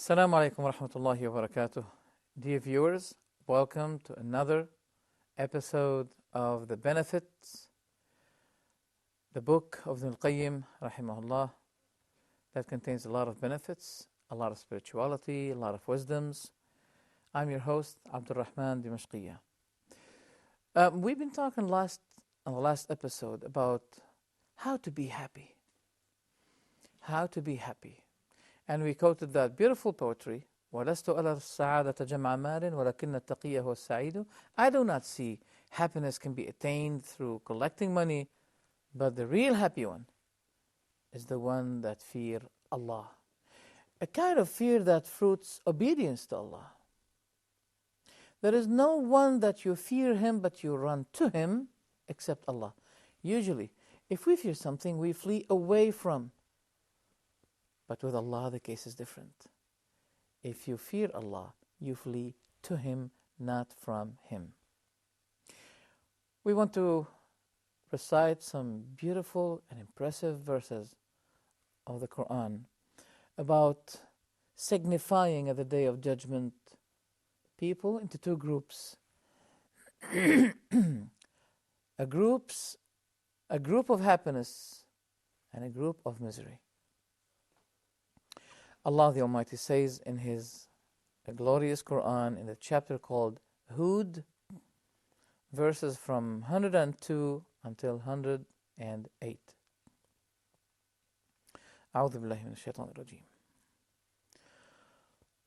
Assalamu alaikum wa rahmatullahi wa barakatuh. Dear viewers, welcome to another episode of The Benefits, the book of Al-Qayem, rahimahullah, that contains a lot of benefits, a lot of spirituality, a lot of wisdoms. I'm your host, AbdulRahman Dimishkia. We've been talking on the last episode about how to be happy. How to be happy. And we quoted that beautiful poetry, وَلَسْتُ أَلَى السَّعَادَةَ جَمْعَ مَالٍ وَلَكِنَّ التَّقِيَّ هُوَ السَّعِيدُ. I do not see happiness can be attained through collecting money, but the real happy one is the one that fear Allah. A kind of fear that fruits obedience to Allah. There is no one that you fear Him, but you run to Him except Allah. Usually, if we fear something, we flee away from. But with Allah, the case is different. If you fear Allah, you flee to Him, not from Him. We want to recite some beautiful and impressive verses of the Quran about signifying at the Day of Judgment people into two groups. a group of happiness and a group of misery. Allah the Almighty says in His glorious Quran in the chapter called Hud, verses from 102 until 108. أعوذ بالله من الشيطان الرجيم.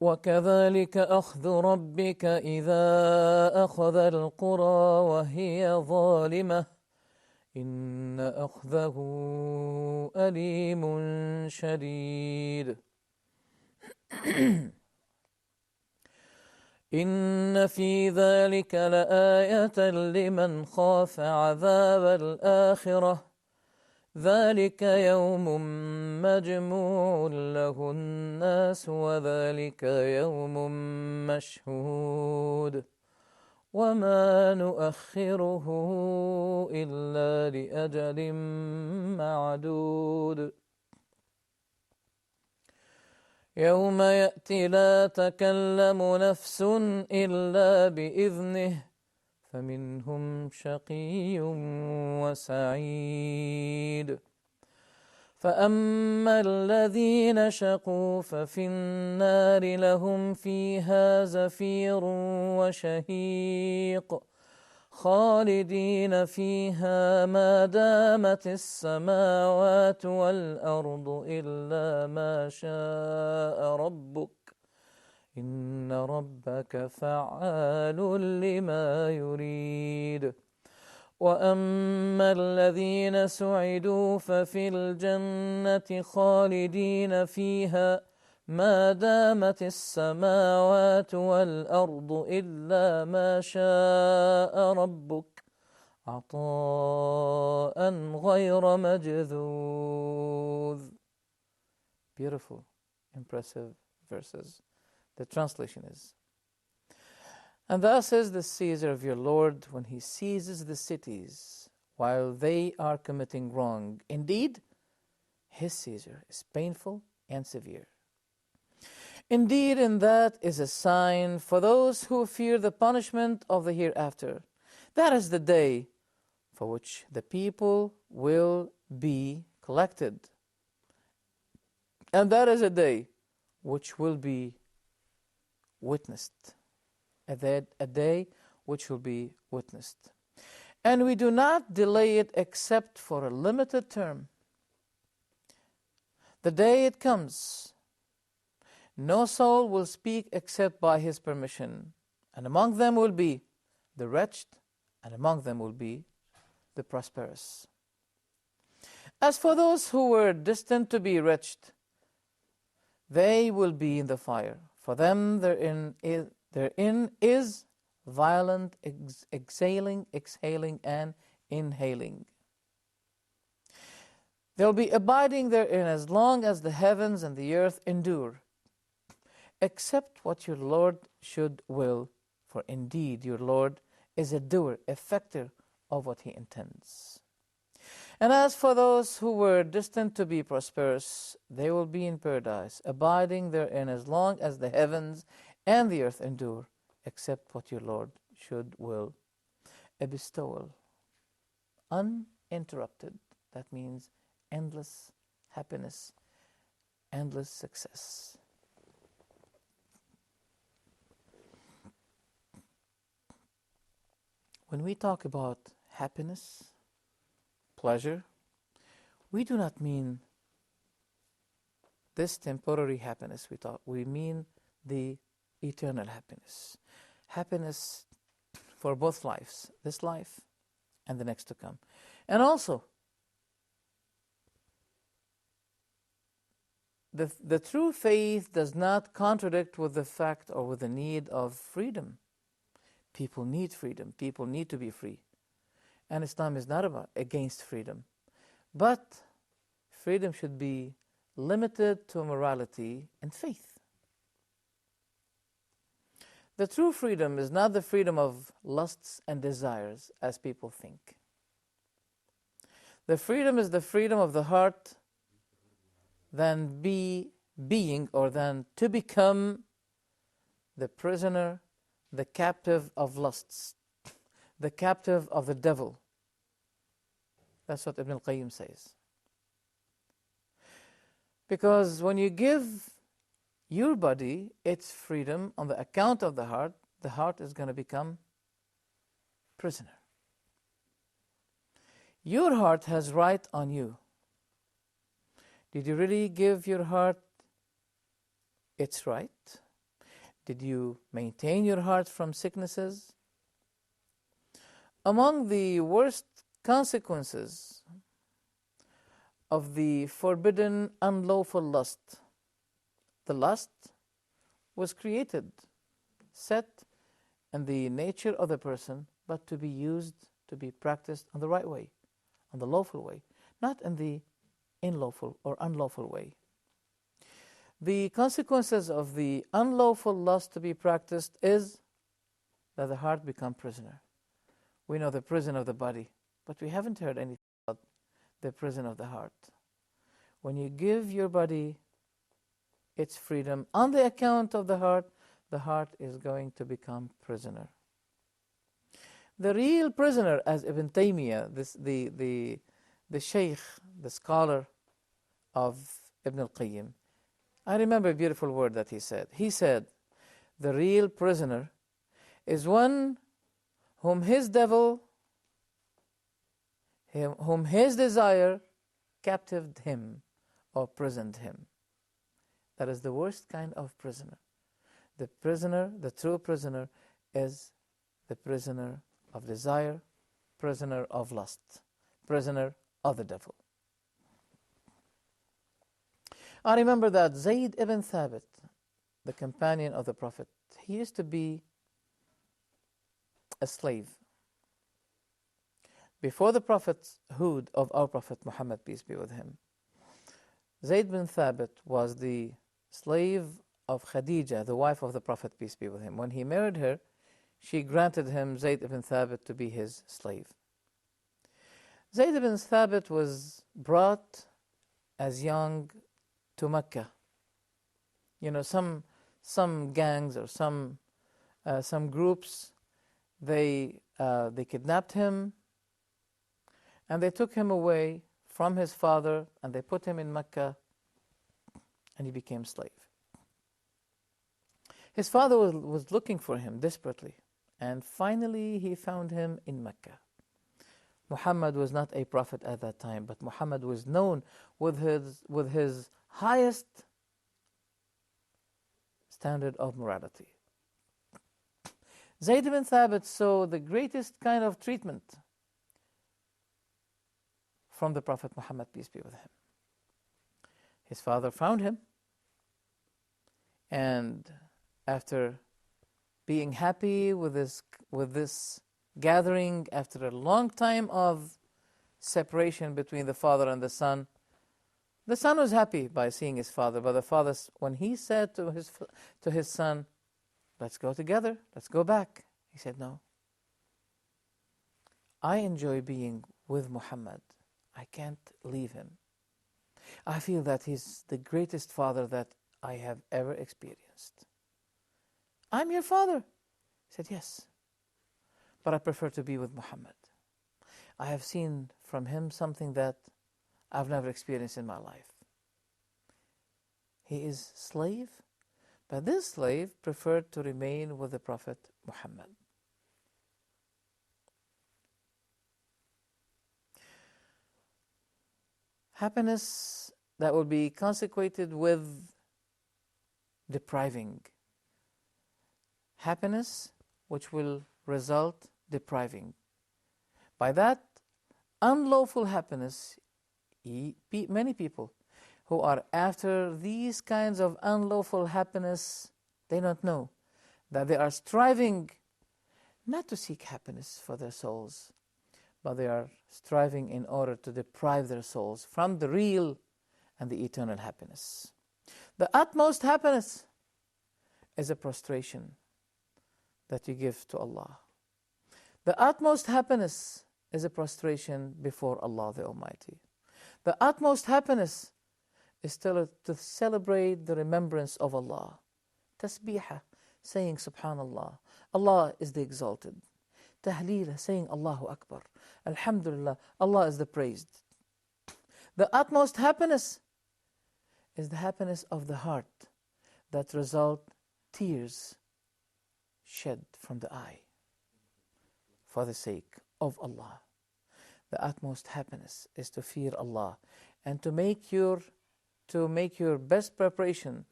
وكذلك أخذ ربك إذا أخذ القرى وهي ظالمة إن أخذه أليم شديد. إن في ذلك لآية لمن خاف عذاب الآخرة ذلك يوم مجموع له الناس وذلك يوم مشهود وما نؤخره إلا لأجل معدود يوم يأتي لا تكلم نفس إلا بإذنه فمنهم شقي وسعيد فأما الذين شقوا ففي النار لهم فيها زفير وشهيق خالدين فيها ما دامت السماوات والأرض إلا ما شاء ربك إن ربك فعال لما يريد وأما الذين سعدوا ففي الجنة خالدين فيها ما دامت السماوات والأرض إلا ما شاء ربك عطاء غير مجذوذ. Beautiful, impressive verses. The translation is, and thus is the Caesar of your Lord when he seizes the cities while they are committing wrong. Indeed, his Caesar is painful and severe. Indeed, in that is a sign for those who fear the punishment of the hereafter. That is the day for which the people will be collected. And that is a day which will be witnessed. A day which will be witnessed. And we do not delay it except for a limited term. The day it comes, no soul will speak except by His permission, and among them will be the wretched, and among them will be the prosperous. As for those who were destined to be wretched, they will be in the fire. For them therein is violent exhaling, and inhaling. They'll be abiding therein as long as the heavens and the earth endure, except what your Lord should will, for indeed your Lord is a doer, effector of what He intends. And as for those who were destined to be prosperous, they will be in paradise, abiding therein as long as the heavens and the earth endure, except what your Lord should will. A bestowal, uninterrupted. That means endless happiness, endless success. When we talk about happiness, pleasure, we do not mean this temporary happiness we mean the eternal happiness. Happiness for both lives, this life and the next to come. And also, the true faith does not contradict with the fact or with the need of freedom. People need freedom. People need to be free. And Islam is not against freedom. But freedom should be limited to morality and faith. The true freedom is not the freedom of lusts and desires, as people think. The freedom is the freedom of the heart than being or than to become the prisoner, the captive of lusts, the captive of the devil. That's what Al-Qayem says. Because when you give your body its freedom on the account of the heart is going to become prisoner. Your heart has right on you. Did you really give your heart its right? Did you maintain your heart from sicknesses? Among the worst consequences of the forbidden, unlawful lust, the lust was created, set in the nature of the person, but to be used, to be practiced on the right way, on the lawful way, not in the unlawful or unlawful way. The consequences of the unlawful lust to be practiced is that the heart becomes prisoner. We know the prison of the body, but we haven't heard anything about the prison of the heart. When you give your body its freedom on the account of the heart is going to become prisoner. The real prisoner, as Ibn Taymiyyah, the Shaykh, the scholar of Ibn Al-Qayem, I remember a beautiful word that he said. He said, the real prisoner is one whom his devil, whom his desire captived him or prisoned him. That is the worst kind of prisoner. The prisoner, the true prisoner, is the prisoner of desire, prisoner of lust, prisoner of the devil. I remember that Zayd ibn Thabit, the companion of the Prophet, he used to be a slave. Before the prophethood of our Prophet Muhammad, peace be with him, Zayd bin Thabit was the slave of Khadija, the wife of the Prophet, peace be with him. When he married her, she granted him, Zayd ibn Thabit, to be his slave. Zayd ibn Thabit was brought as young to Mecca. You know, some gangs or some groups, they kidnapped him and they took him away from his father and they put him in Mecca and he became slave. His father was looking for him desperately, and finally he found him in Mecca. Muhammad was not a prophet at that time, but Muhammad was known with his highest standard of morality. Zayd ibn Thabit saw the greatest kind of treatment from the Prophet Muhammad, peace be with him. His father found him, and after being happy with this gathering, after a long time of separation between the father and the son was happy by seeing his father. But the father, when he said to his son, "Let's go together, let's go back," he said, "No. I enjoy being with Muhammad. I can't leave him. I feel that he's the greatest father that I have ever experienced. I'm your father. He said, yes, but I prefer to be with Muhammad. I have seen from him something that I've never experienced in my life. He is slave, but this slave preferred to remain with the Prophet Muhammad. Happiness that will be consequated with depriving. Happiness which will result depriving. By that, unlawful happiness, many people who are after these kinds of unlawful happiness, they don't know that they are striving not to seek happiness for their souls, but they are striving in order to deprive their souls from the real and the eternal happiness. The utmost happiness is a prostration that you give to Allah. The utmost happiness is a prostration before Allah the Almighty. The utmost happiness is still to celebrate the remembrance of Allah. Tasbihah, saying Subhanallah. Allah is the exalted. Tahleelah, saying Allahu Akbar. Alhamdulillah, Allah is the praised. The utmost happiness is the happiness of the heart that result tears shed from the eye for the sake of Allah. The utmost happiness is to fear Allah and to make your best preparation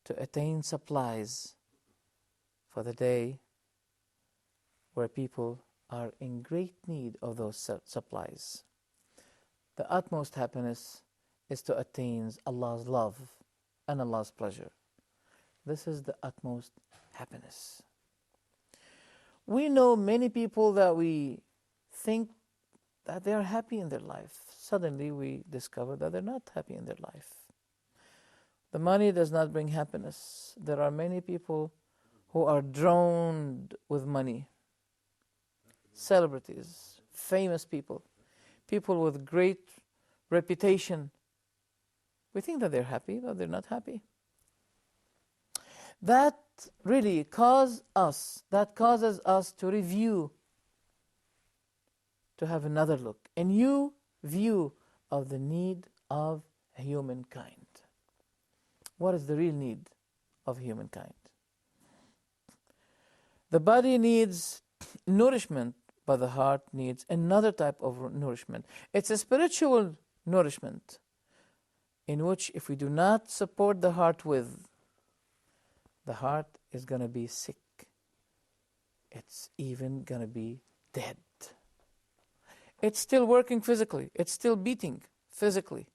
to attain supplies for the day where people are in great need of those supplies. The utmost happiness is to attain Allah's love and Allah's pleasure. This is the utmost happiness. We know many people that we think that they are happy in their life. Suddenly we discover that they're not happy in their life. The money does not bring happiness. There are many people who are drowned with money. Celebrities, famous people, people with great reputation. We think that they're happy, but they're not happy. That really causes us to review, to have another look, a new view of the need of humankind. What is the real need of humankind? The body needs nourishment, but the heart needs another type of nourishment. It's a spiritual nourishment in which if we do not support the heart with, the heart is going to be sick. It's even going to be dead. It's still working physically. It's still beating physically.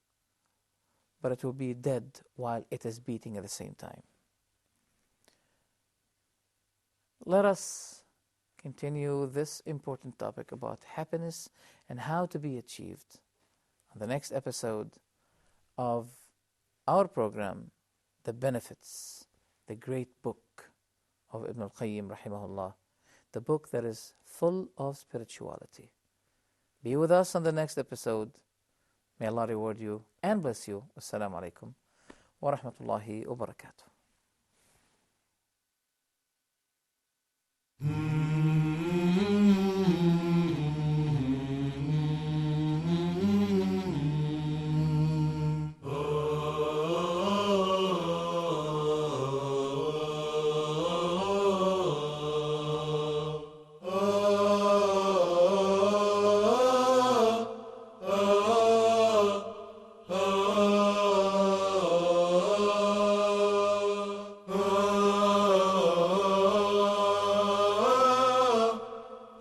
But it will be dead while it is beating at the same time. Let us continue this important topic about happiness and how to be achieved on the next episode of our program, The Benefits, the great book of Ibn Al-Qayem rahimahullah, the book that is full of spirituality. Be with us on the next episode. May Allah reward you and bless you. Assalamu alaikum wa rahmatullahi wa barakatuh.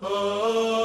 Oh